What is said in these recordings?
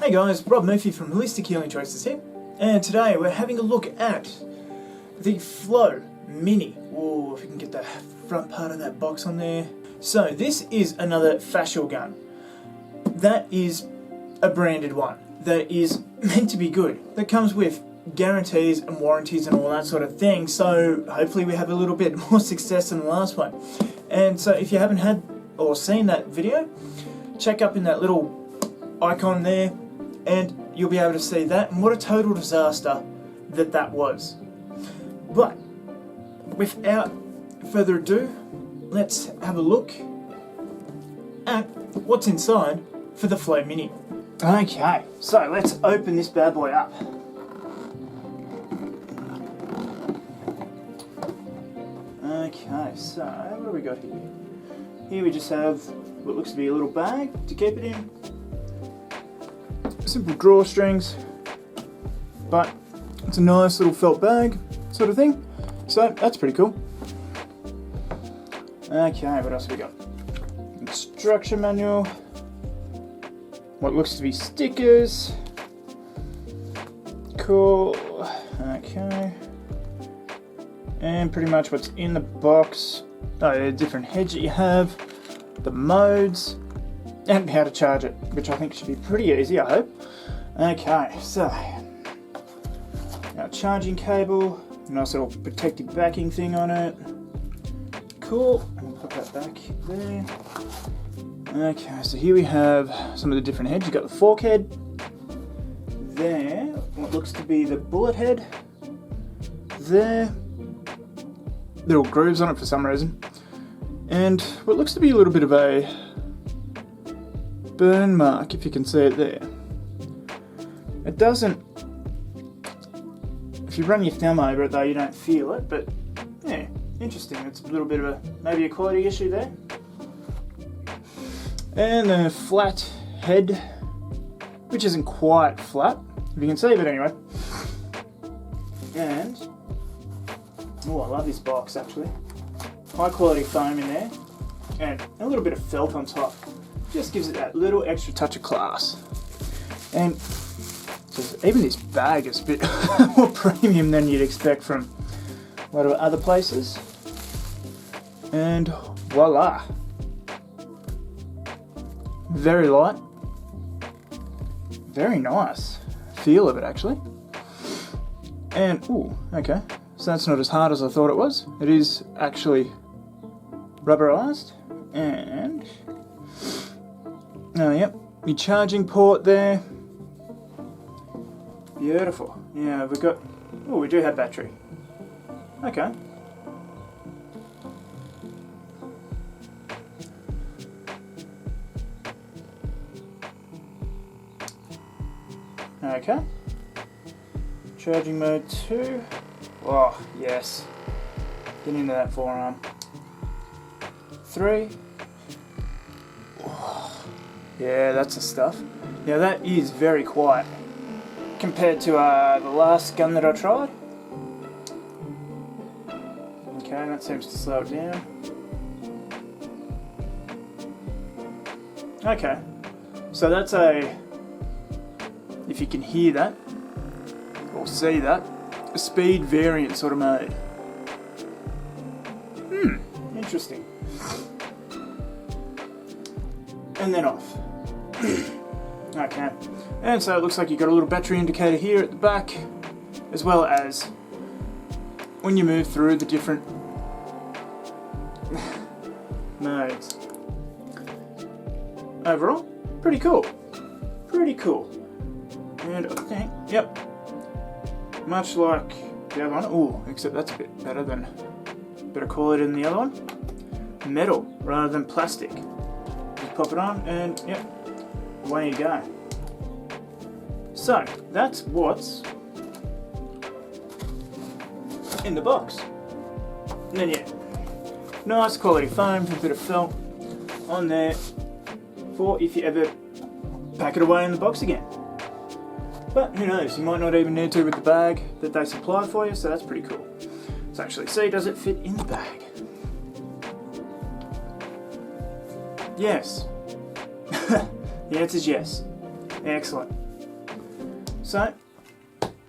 Hey guys, Rob Murphy from Holistic Healing Choices here, and today we're having a look at the Flow Mini. Oh, if we can get the front part of that box on there. So this is another fascial gun. That is a branded one that is meant to be good. That comes with guarantees and warranties and all that sort of thing. So hopefully we have a little bit more success than the last one. And so if you haven't had or seen that video, check up in that little icon there and you'll be able to see that, and what a total disaster that was. But without further ado, let's have a look at what's inside for the Flow Mini. Okay, so let's open this bad boy up. Okay, so what do we got here? Here we just have what looks to be a little bag to keep it in. Simple drawstrings, but it's a nice little felt bag sort of thing, so that's pretty cool. Okay, what else have we got? Instruction manual, what looks to be stickers, cool, okay, and pretty much what's in the box. The different heads that you have, the modes, and how to charge it, which I think should be pretty easy, I hope. Okay, so our charging cable, nice little protective backing thing on it. Cool, I'll put that back there. Okay, so here we have some of the different heads. You've got the fork head, there, what looks to be the bullet head, there, little grooves on it for some reason, and what looks to be a little bit of a burn mark, if you can see it there. It doesn't, if you run your thumb over it though, you don't feel it, but yeah, interesting. It's a little bit of maybe a quality issue there. And the flat head, which isn't quite flat, if you can see, but anyway. And, oh, I love this box actually. High quality foam in there, and a little bit of felt on top. Just gives it that little extra touch of class. And even this bag is a bit more premium than you'd expect from a lot of other places. And voila. Very light. Very nice feel of it actually. And, ooh, okay. So that's not as hard as I thought it was. It is actually rubberized. And oh, yep, your charging port there. Beautiful. Yeah, we've got, oh, we do have battery. Okay. Okay. Charging mode 2. Oh, yes. Get into that forearm. 3. Yeah, that's the stuff. Now that is very quiet compared to the last gun that I tried. Okay, that seems to slow it down. Okay, so that's if you can hear that or see that, a speed variant sort of mode. Interesting. And then off. Okay, and so it looks like you've got a little battery indicator here at the back, as well as when you move through the different modes. Overall, pretty cool. Pretty cool. And I think, yep, much like the other one. Ooh, except that's a bit better than, better quality than the other one. Metal rather than plastic. Just pop it on and yep, away you go. So that's what's in the box. And then yeah, nice quality foam with a bit of felt on there for if you ever pack it away in the box again. But who knows, you might not even need to with the bag that they supply for you, so that's pretty cool. Let's actually see, does it fit in the bag? Yes. The answer is yes. Excellent. So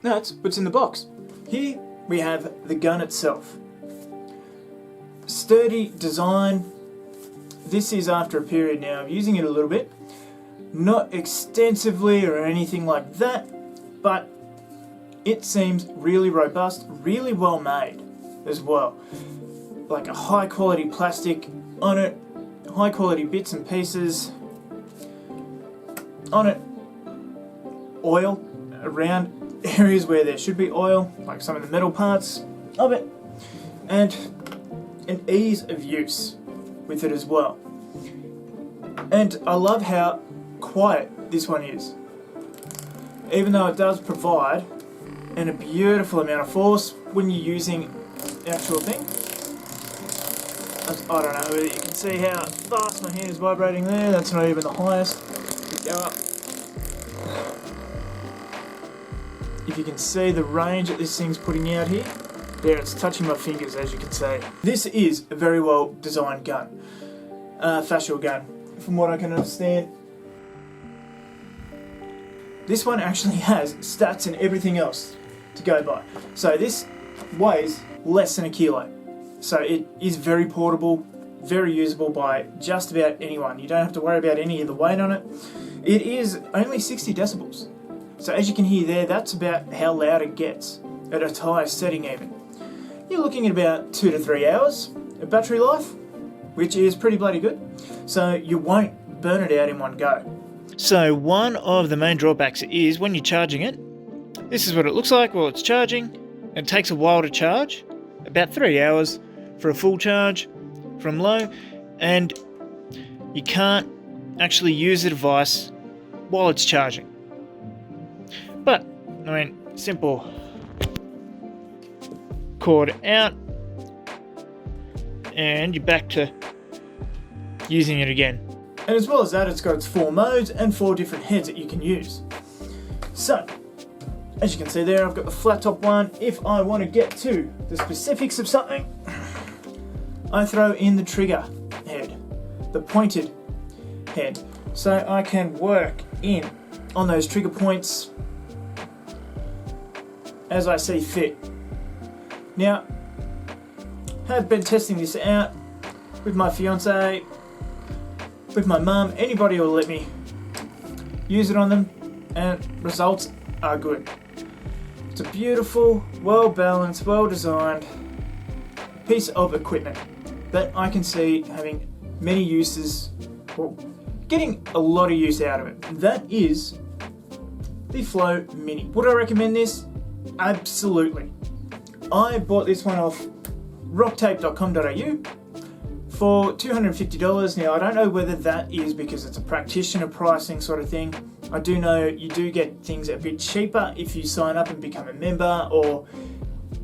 that's what's in the box. Here we have the gun itself. Sturdy design. This is after a period now of using it a little bit. Not extensively or anything like that, but it seems really robust, really well made as well. Like a high quality plastic on it, high quality bits and pieces on it, oil around areas where there should be oil, like some of the metal parts of it, and an ease of use with it as well. And I love how quiet this one is, even though it does provide a beautiful amount of force when you're using the actual thing. I don't know whether you can see how fast my hand is vibrating there. That's not even the highest. Go up. If you can see the range that this thing's putting out here, there, it's touching my fingers, as you can see. This is a very well designed gun, fascial gun, from what I can understand. This one actually has stats and everything else to go by. So this weighs less than a kilo. So it is very portable, very usable by just about anyone. You don't have to worry about any of the weight on it. It is only 60 decibels. So as you can hear there, that's about how loud it gets at its highest setting even. You're looking at about 2 to 3 hours of battery life, which is pretty bloody good. So you won't burn it out in one go. So one of the main drawbacks is when you're charging it, this is what it looks like while it's charging. It takes a while to charge, about 3 hours for a full charge from low, and you can't actually use the device while it's charging. But, I mean, simple cord out, and you're back to using it again. And as well as that, it's got its 4 modes and 4 different heads that you can use. So, as you can see there, I've got the flat top one. If I want to get to the specifics of something, I throw in the trigger head, the pointed head, so I can work in on those trigger points as I see fit. Now, have been testing this out with my fiance, with my mum, anybody will let me use it on them, and results are good. It's a beautiful, well balanced, well designed piece of equipment that I can see having many uses, or getting a lot of use out of it. That is the Flow Mini. Would I recommend this? Absolutely. I bought this one off rocktape.com.au for $250. Now, I don't know whether that is because it's a practitioner pricing sort of thing. I do know you do get things a bit cheaper if you sign up and become a member, or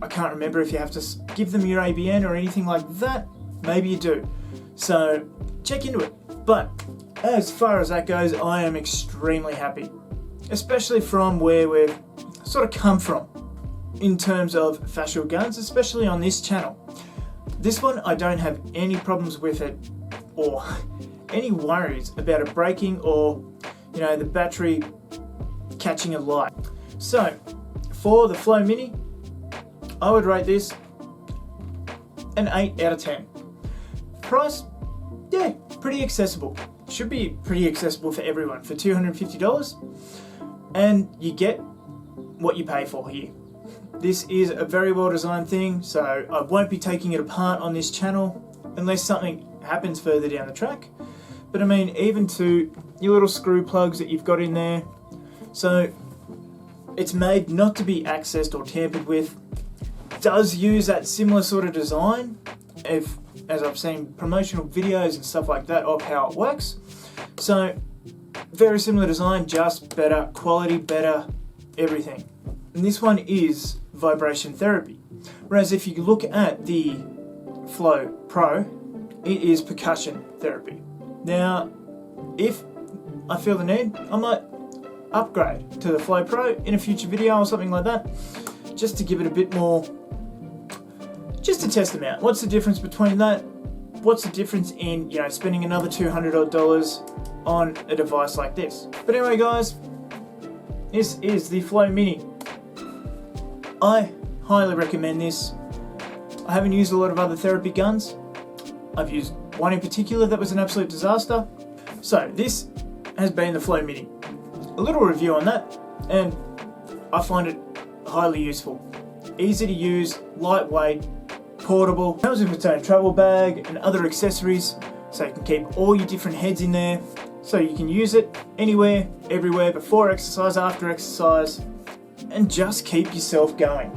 I can't remember if you have to give them your ABN or anything like that. Maybe you do. So check into it. But as far as that goes, I am extremely happy, especially from where we've sort of come from in terms of fascial guns, especially on this channel. This one, I don't have any problems with it or any worries about it breaking or, you know, the battery catching a light. So for the Flow Mini, I would rate this an 8 out of 10. Price, yeah, pretty accessible. Should be pretty accessible for everyone for $250, and you get what you pay for here. This is a very well designed thing, so I won't be taking it apart on this channel unless something happens further down the track. But I mean, even to your little screw plugs that you've got in there, so it's made not to be accessed or tampered with. Does use that similar sort of design, as I've seen promotional videos and stuff like that of how it works. So very similar design, just better quality, better everything. And this one is vibration therapy. Whereas if you look at the Flow Pro, it is percussion therapy. Now, if I feel the need, I might upgrade to the Flow Pro in a future video or something like that, just to give it a bit more, just to test them out. What's the difference between that? What's the difference in, you know, spending another $200 odd on a device like this? But anyway, guys, This is the Flow Mini. I highly recommend this. I haven't used a lot of other therapy guns. I've used one in particular that was an absolute disaster. So this has been the Flow Mini. A little review on that, and I find it highly useful. Easy to use, lightweight, portable. Comes with its own travel bag and other accessories, so you can keep all your different heads in there. So you can use it anywhere, everywhere, before exercise, after exercise, and just keep yourself going.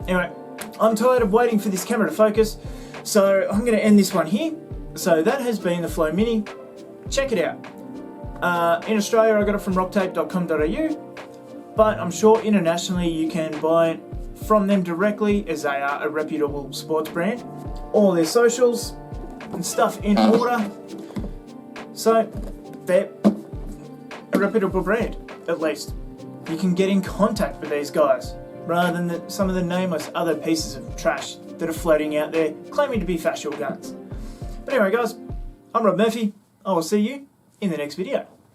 Anyway, I'm tired of waiting for this camera to focus, so I'm going to end this one here. So that has been the Flow Mini. Check it out. In Australia, I got it from rocktape.com.au, but I'm sure internationally you can buy it from them directly, as they are a reputable sports brand. All their socials and stuff in order. So they're a reputable brand, at least. You can get in contact with these guys, rather than some of the nameless other pieces of trash that are floating out there claiming to be factual guns. But anyway guys, I'm Rob Murphy. I will see you in the next video.